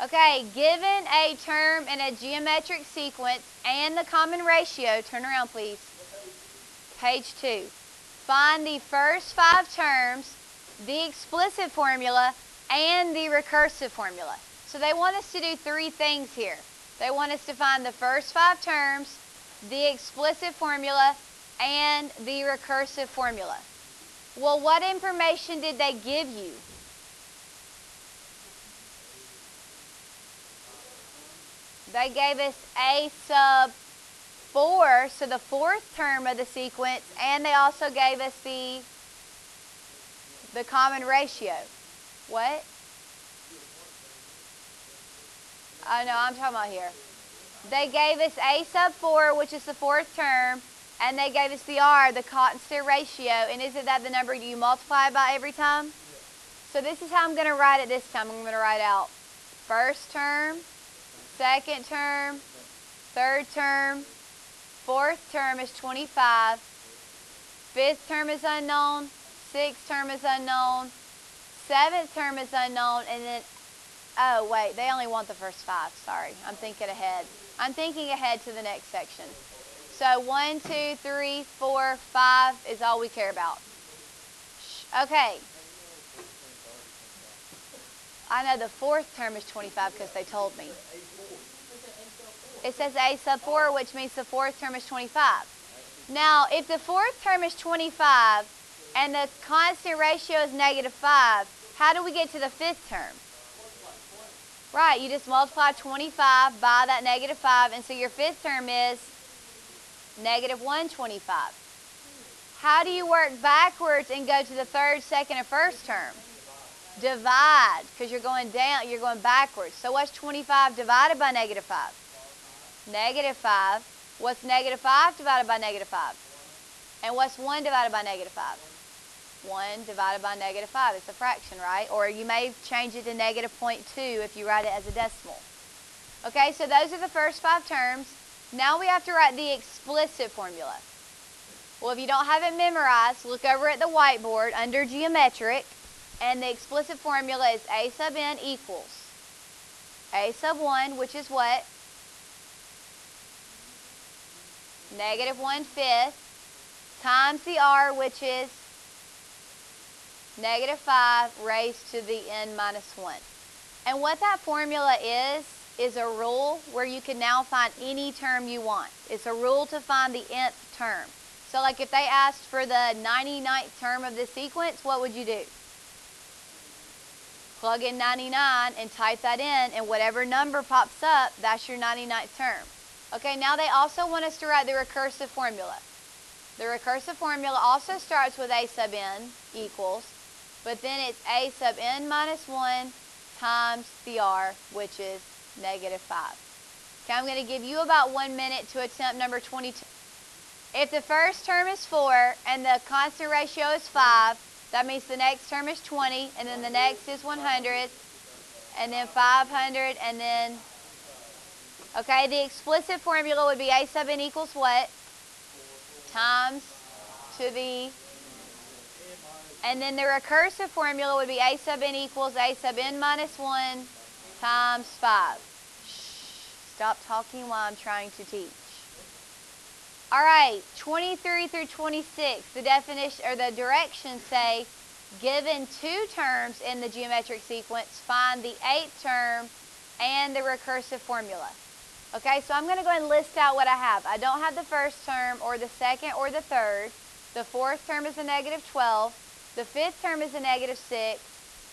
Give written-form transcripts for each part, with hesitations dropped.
Okay, given a term in a geometric sequence and the common ratio, turn around please, page 2. Find the first 5 terms, the explicit formula, and the recursive formula. So they want us to do 3 things here. They want us to find the first 5 terms, the explicit formula, and the recursive formula. Well, what information did they give you? They gave us a sub 4, so the 4th term of the sequence, and they also gave us the common ratio. What? Oh, no, I'm talking about here. They gave us a sub 4, which is the 4th term, and they gave us the R, the constant ratio. And isn't that the number you multiply by every time? So this is how I'm going to write it this time. I'm going to write out first term, second term, third term, fourth term is 25, fifth term is unknown, sixth term is unknown, seventh term is unknown, and then, oh wait, they only want the first 5. Sorry, I'm thinking ahead. I'm thinking ahead to the next section. So 1, 2, 3, 4, 5 is all we care about. Okay. I know the 4th term is 25 because they told me. It says a sub 4, which means the 4th term is 25. Now, if the 4th term is 25 and the constant ratio is -5, how do we get to the 5th term? Right, you just multiply 25 by that -5, and so your 5th term is -125. How do you work backwards and go to the 3rd, 2nd, and 1st term? Divide, because you're going down, you're going backwards. So what's 25 divided by -5? -5. What's -5 divided by -5? And what's 1 divided by -5? 1 divided by -5. It's a fraction, right? Or you may change it to -0.2 if you write it as a decimal. Okay, so those are the first 5 terms. Now we have to write the explicit formula. Well, if you don't have it memorized, look over at the whiteboard under geometric, and the explicit formula is a sub n equals a sub 1, which is what? -1/5 times the r, which is -5 raised to the n minus 1. And what that formula is a rule where you can now find any term you want. It's a rule to find the nth term. So like if they asked for the 99th term of the sequence, what would you do? Plug in 99 and type that in, and whatever number pops up, that's your 99th term. Okay, now they also want us to write the recursive formula. The recursive formula also starts with a sub n equals, but then it's a sub n minus 1 times the r, which is -5. Okay, I'm going to give you about 1 minute to attempt number 22. If the first term is 4 and the constant ratio is 5, that means the next term is 20, and then the next is 100, and then 500, and then, okay, the explicit formula would be a sub n equals what? Times to the, and then the recursive formula would be a sub n equals a sub n minus 1 times 5. Shh, stop talking while I'm trying to teach. All right, 23 through 26, the definition or the directions say, given 2 terms in the geometric sequence, find the 8th term and the recursive formula. Okay, so I'm going to go ahead and list out what I have. I don't have the first term or the second or the third. The 4th term is a -12. The 5th term is a -6.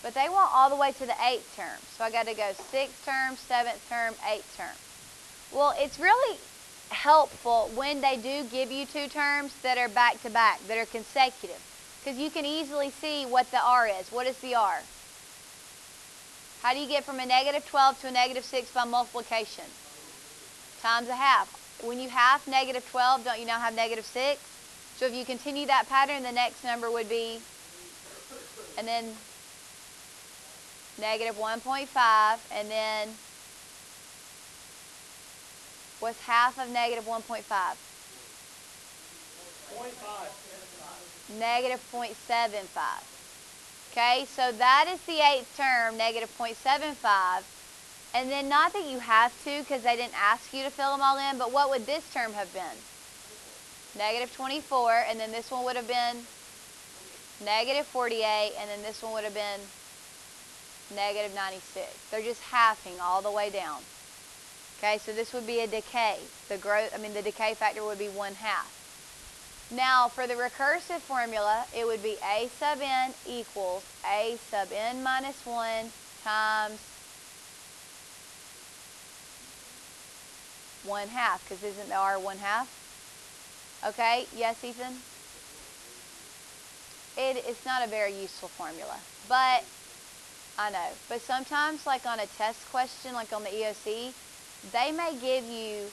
But they want all the way to the 8th term. So I got to go 6th term, 7th term, 8th term. Well, it's really helpful when they do give you 2 terms that are back to back, that are consecutive, because you can easily see what the r is. What is the r? How do you get from a -12 to a -6 by multiplication? Times a half. When you half -12, don't you now have -6? So if you continue that pattern, the next number would be, and then -1.5, and then what's half of -1.5? -0.75. Okay, so that is the 8th term, -0.75. And then not that you have to because they didn't ask you to fill them all in, but what would this term have been? Negative 24, and then this one would have been negative 48, and then this one would have been negative 96. They're just halving all the way down. Okay, so this would be a decay. The decay factor would be 1/2. Now, for the recursive formula, it would be a sub n equals a sub n minus 1 times 1/2, because isn't the r 1/2? Okay, yes, Ethan? It's not a very useful formula, but I know. But sometimes, like on a test question, like on the EOC, they may give you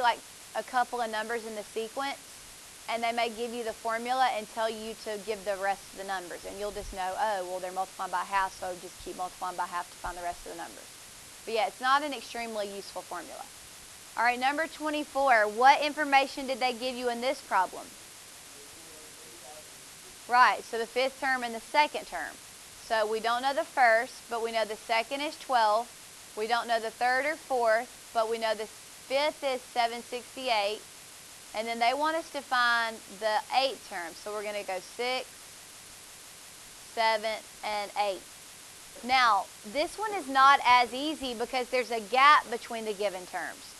like a couple of numbers in the sequence, and they may give you the formula and tell you to give the rest of the numbers, and you'll just know, oh, well, they're multiplying by half, so just keep multiplying by half to find the rest of the numbers. But yeah, it's not an extremely useful formula. All right, number 24, what information did they give you in this problem? Right, so the fifth term and the second term. So we don't know the first, but we know the second is 12. We don't know the third or fourth, but we know the fifth is 768. And then they want us to find the eighth term. So we're going to go 6, 7, and 8. Now, this one is not as easy because there's a gap between the given terms.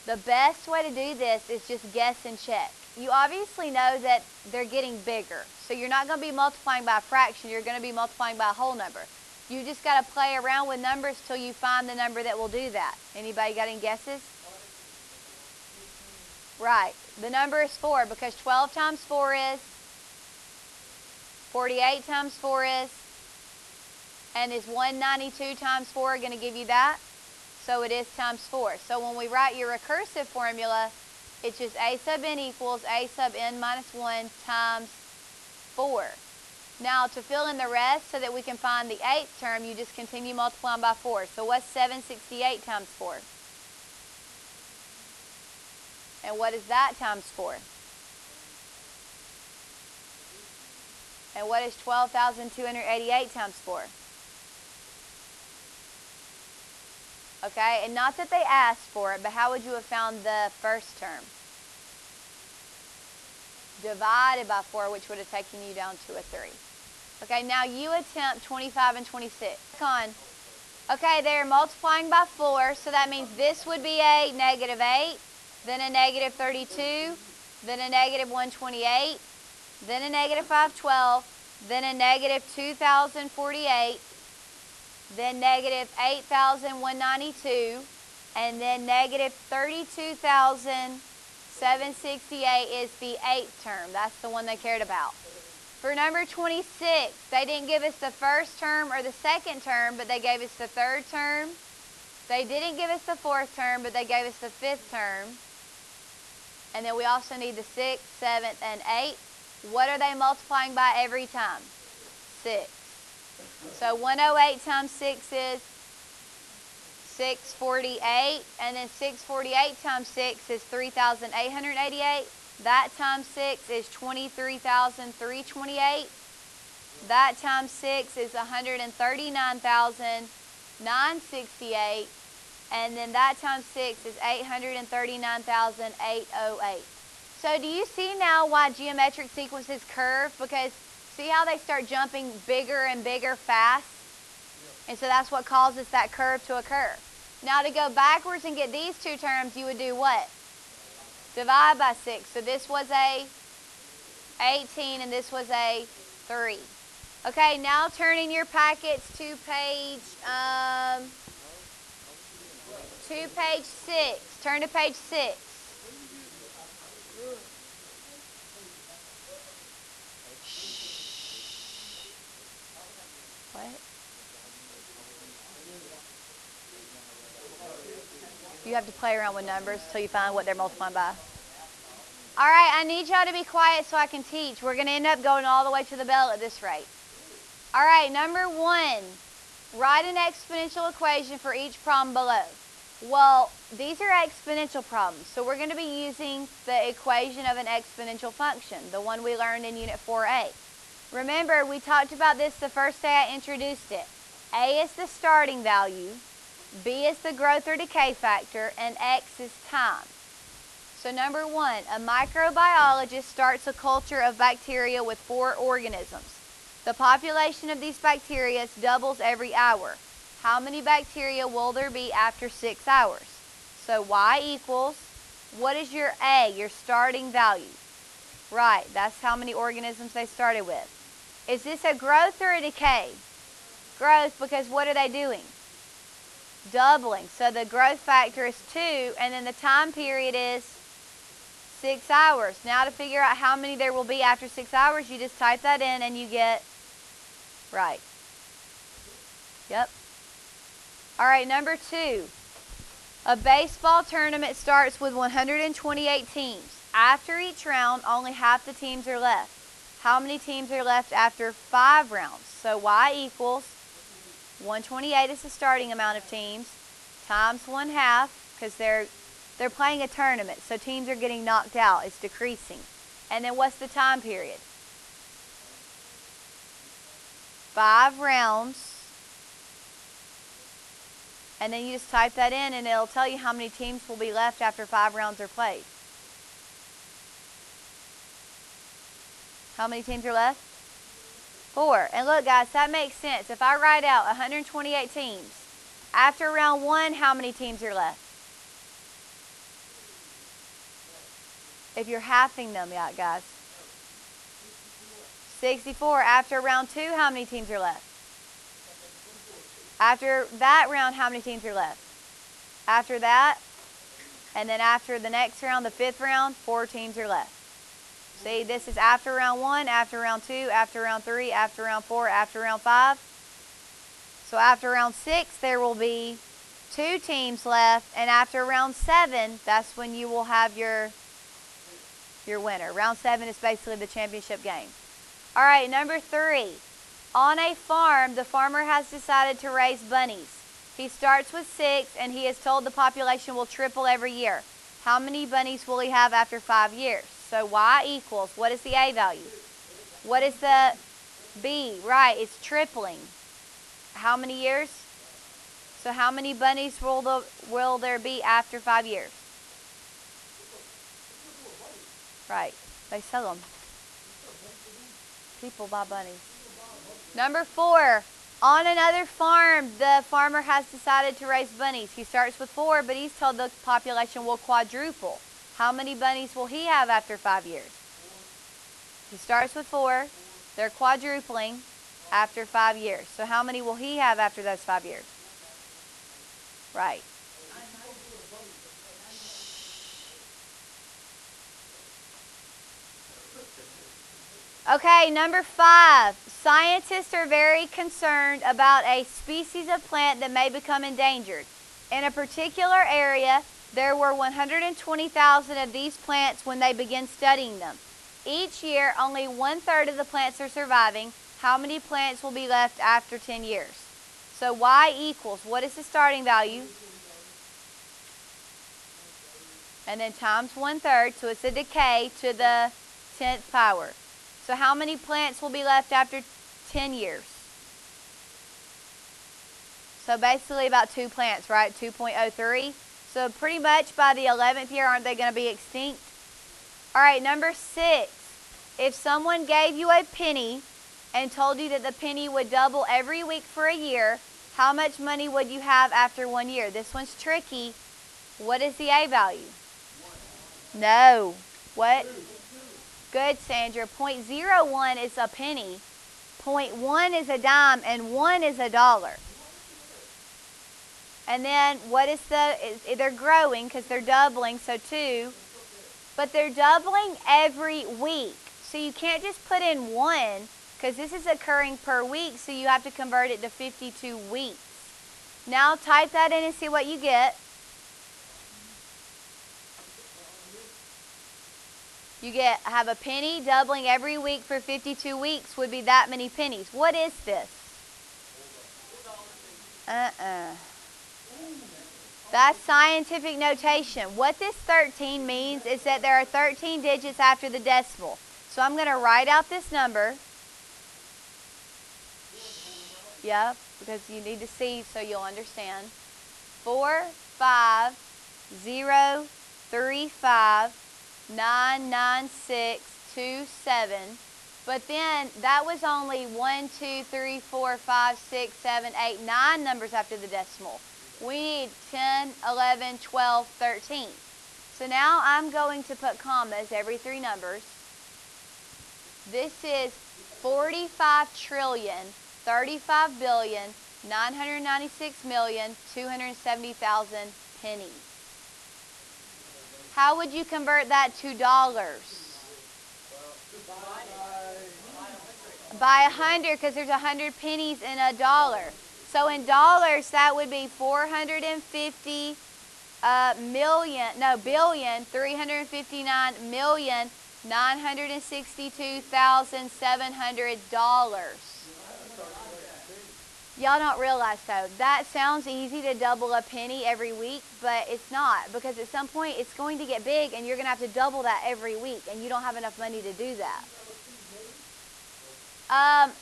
The best way to do this is just guess and check. You obviously know that they're getting bigger. So you're not going to be multiplying by a fraction. You're going to be multiplying by a whole number. You just got to play around with numbers till you find the number that will do that. Anybody got any guesses? Right. The number is 4 because 12 times 4 is 48 times 4 is, and is 192 times 4 going to give you that? So it is times 4. So when we write your recursive formula, it's just a sub n equals a sub n minus 1 times 4. Now to fill in the rest so that we can find the eighth term, you just continue multiplying by 4. So what's 768 times 4? And what is that times 4? And what is 12,288 times 4? Okay, and not that they asked for it, but how would you have found the first term? Divided by 4, which would have taken you down to a 3. Okay, now you attempt 25 and 26. Okay, they're multiplying by 4, so that means this would be a negative 8, then a negative 32, then a negative 128, then a negative 512, then a negative 2048, then negative 8,192, and then negative 32,768 is the eighth term. That's the one they cared about. For number 26, they didn't give us the first term or the second term, but they gave us the third term. They didn't give us the fourth term, but they gave us the fifth term. And then we also need the 6th, 7th, and 8th. What are they multiplying by every time? 6. So 108 times 6 is 648, and then 648 times 6 is 3,888. That times 6 is 23,328. That times 6 is 139,968. And then that times 6 is 839,808. So do you see now why geometric sequences curve? Because see how they start jumping bigger and bigger fast? And so that's what causes that curve to occur. Now to go backwards and get these two terms, you would do what? Divide by 6. So this was a 18 and this was a 3. Okay, now turn in your packets to page 6. Turn to page 6. What? You have to play around with numbers until you find what they're multiplying by. All right, I need y'all to be quiet so I can teach. We're going to end up going all the way to the bell at this rate. All right, number 1, write an exponential equation for each problem below. Well, these are exponential problems, so we're going to be using the equation of an exponential function, the one we learned in Unit 4A. Remember, we talked about this the first day I introduced it. A is the starting value, B is the growth or decay factor, and X is time. So number 1, a microbiologist starts a culture of bacteria with 4 organisms. The population of these bacteria doubles every hour. How many bacteria will there be after 6 hours? So Y equals, what is your A, your starting value? Right, that's how many organisms they started with. Is this a growth or a decay? Growth, because what are they doing? Doubling. So the growth factor is 2, and then the time period is 6 hours. Now to figure out how many there will be after 6 hours, you just type that in and you get right. Yep. All right, number 2. A baseball tournament starts with 128 teams. After each round, only half the teams are left. How many teams are left after 5 rounds? So Y equals 128 is the starting amount of teams times 1/2, because they're playing a tournament, so teams are getting knocked out. It's decreasing. And then what's the time period? 5 rounds. And then you just type that in and it'll tell you how many teams will be left after 5 rounds are played. How many teams are left? 4. And look guys, that makes sense. If I write out 128 teams, after round 1, how many teams are left? If you're halving them, yeah, guys. 64. After round 2, how many teams are left? After that round, how many teams are left? After that, and then after the next round, the 5th round, 4 teams are left. See, this is after round 1, after round 2, after round 3, after round 4, after round 5. So after round 6, there will be 2 teams left, and after round 7, that's when you will have your winner. Round 7 is basically the championship game. All right, number 3. On a farm, the farmer has decided to raise bunnies. He starts with 6, and he is told the population will triple every year. How many bunnies will he have after 5 years? So Y equals, what is the A value? What is the B? Right, it's tripling. How many years? So how many bunnies will there be after 5 years? Right, they sell them. People buy bunnies. Number 4, on another farm, the farmer has decided to raise bunnies. He starts with 4, but he's told the population will quadruple. How many bunnies will he have after 5 years? He starts with 4, they're quadrupling after 5 years. So how many will he have after those 5 years? Right. Okay, number 5. Scientists are very concerned about a species of plant that may become endangered. In a particular area, there were 120,000 of these plants when they began studying them. Each year, only 1/3 of the plants are surviving. How many plants will be left after 10 years? So Y equals, what is the starting value? And then times 1/3, so it's a decay to the 10th power. So how many plants will be left after 10 years? So basically about 2 plants, right? 2.03. So pretty much by the 11th year, aren't they going to be extinct? All right, number 6. If someone gave you a penny and told you that the penny would double every week for a year, how much money would you have after 1 year? This one's tricky. What is the A value? No. What? Good, Sandra. 0.01 is a penny. 0.1 is a dime, and 1 is a dollar. And then what is they're growing because they're doubling, so 2. But they're doubling every week. So you can't just put in 1 because this is occurring per week, so you have to convert it to 52 weeks. Now type that in and see what you get. You have a penny doubling every week for 52 weeks would be that many pennies. What is this? That's scientific notation. What this 13 means is that there are 13 digits after the decimal. So I'm going to write out this number. Yep. because you need to see so you'll understand. 4, 5, 0, 3, 5, 9, 9, 6, 2, 7. But then that was only 1, 2, 3, 4, 5, 6, 7, 8, 9 numbers after the decimal. We need 10, 11, 12, 13. So now I'm going to put commas every 3 numbers. This is 45 trillion, 35 billion, 996,270,000 pennies. How would you convert that to dollars? By 100, because there's 100 pennies in a dollar. So in dollars, that would be 450 billion, 359,962,700 dollars. Y'all don't realize though, that sounds easy to double a penny every week, but it's not, because at some point it's going to get big and you're going to have to double that every week, and you don't have enough money to do that.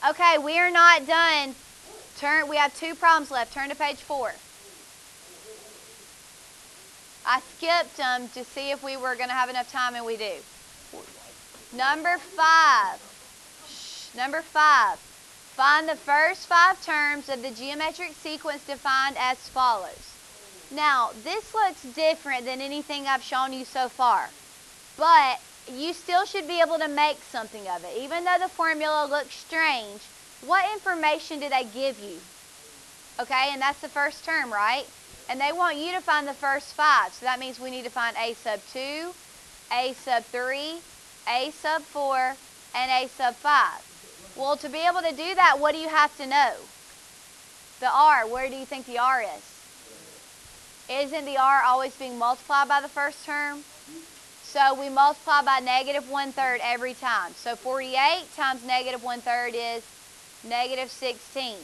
Okay, we are not done. We have 2 problems left. Turn to page 4. I skipped them to see if we were going to have enough time, and we do. Number 5. Number 5. Find the first 5 terms of the geometric sequence defined as follows. Now, this looks different than anything I've shown you so far, but you still should be able to make something of it. Even though the formula looks strange, what information do they give you? Okay, and that's the first term, right? And they want you to find the first 5. So that means we need to find a sub 2, a sub 3, a sub 4, and a sub 5. Well, to be able to do that, what do you have to know? The r. Where do you think the r is? Isn't the r always being multiplied by the first term? So we multiply by negative 1/3 every time. So 48 times negative 1/3 is negative 16.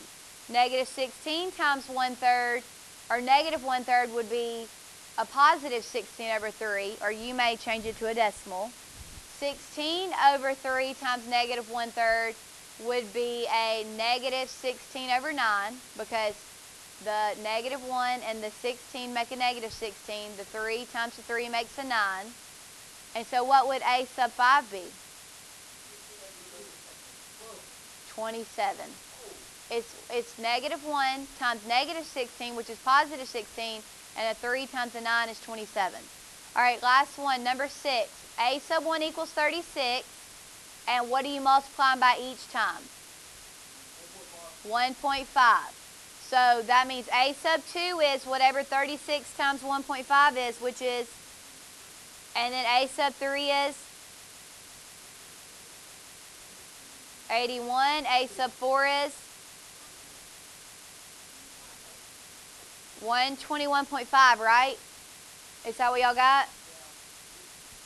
Negative 16 times 1/3, or negative 1/3 would be a positive 16 over 3, or you may change it to a decimal. 16 over 3 times negative 1/3 would be a negative 16 over 9, because the negative 1 and the 16 make a negative 16. The 3 times the 3 makes a 9. And so what would a sub 5 be? 27. It's negative 1 times negative 16, which is positive 16, and a 3 times a 9 is 27. All right, last one, number 6. A sub 1 equals 36, and what are you multiplying by each time? 1.5. So that means a sub 2 is whatever 36 times 1.5 is, which is, and then a sub 3 is 81. A sub 4 is 121.5, right? Is that what y'all got?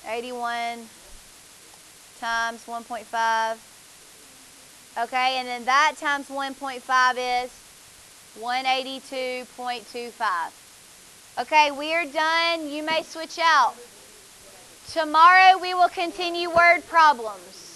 81 times 1.5. Okay, and then that times 1.5 is 182.25. Okay, we are done. You may switch out. Tomorrow we will continue word problems.